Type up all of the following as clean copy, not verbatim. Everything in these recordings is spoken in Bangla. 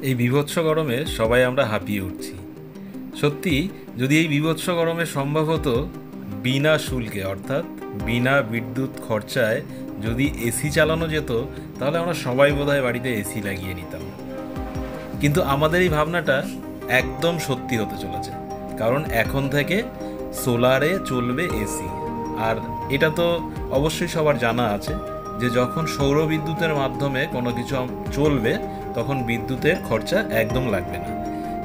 এই বীভৎস গরমে সবাই আমরা হাঁপিয়ে উঠছি। সত্যি, যদি এই বীভৎস গরমে সম্ভব হতো বিনা শুল্কে অর্থাৎ বিনা বিদ্যুৎ খরচায় যদি এসি চালানো যেত, তাহলে আমরা সবাই বোধহয় বাড়িতে এসি লাগিয়ে নিতাম। কিন্তু আমাদের এই ভাবনাটা একদম সত্যি হতে চলেছে, কারণ এখন থেকে সোলারে চলবে এসি। আর এটা তো অবশ্যই সবার জানা আছে যে যখন সৌর বিদ্যুতের মাধ্যমে কোনো কিছু চলবে তখন বিদ্যুতের খরচা একদম লাগবে না।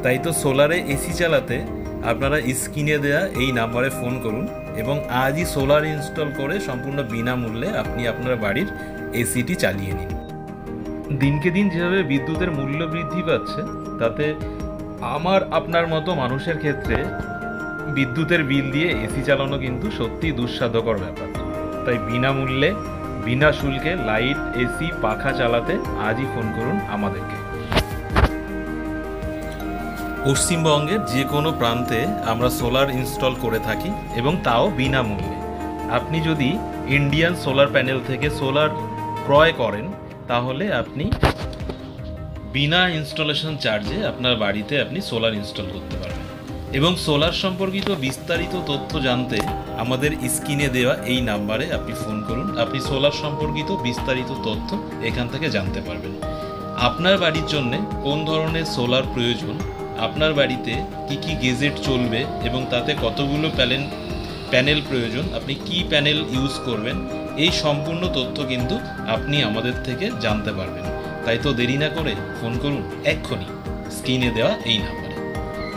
তাই তো সোলারে এসি চালাতে আপনারা স্ক্রিনে দেয়া এই নাম্বারে ফোন করুন এবং আজই সোলার ইনস্টল করে সম্পূর্ণ বিনামূল্যে আপনি আপনার বাড়ির এসিটি চালিয়ে নিন। দিনকে দিন যেভাবে বিদ্যুতের মূল্য বৃদ্ধি পাচ্ছে, তাতে আমার আপনার মতো মানুষের ক্ষেত্রে বিদ্যুতের বিল দিয়ে এসি চালানো কিন্তু সত্যি দুঃসাধ্যকর ব্যাপার। তাই বিনামূল্যে বিনা শুল্কে লাইট, এসি, পাখা চালাতে আজই ফোন করুন আমাদেরকে। পশ্চিমবঙ্গের যে কোনো প্রান্তে আমরা সোলার ইনস্টল করে থাকি এবং তাও বিনামূল্যে। আপনি যদি ইন্ডিয়ান সোলার প্যানেল থেকে সোলার ক্রয় করেন, তাহলে আপনি বিনা ইনস্টলেশন চার্জে আপনার বাড়িতে আপনি সোলার ইনস্টল করতে পারবেন। এবং সোলার সম্পর্কিত বিস্তারিত তথ্য জানতে আমাদের স্ক্রিনে দেওয়া এই নাম্বারে আপনি ফোন করুন। আপনি সোলার সম্পর্কিত বিস্তারিত তথ্য এখান থেকে জানতে পারবেন। আপনার বাড়ির জন্য কোন ধরনের সোলার প্রয়োজন, আপনার বাড়িতে কি কি গেজেট চলবে এবং তাতে কতগুলো প্যানেল প্রয়োজন, আপনি কি প্যানেল ইউজ করবেন, এই সম্পূর্ণ তথ্য কিন্তু আপনি আমাদের থেকে জানতে পারবেন। তাই তো দেরি না করে ফোন করুন এক্ষুনি স্ক্রিনে দেওয়া এই নাম্বার।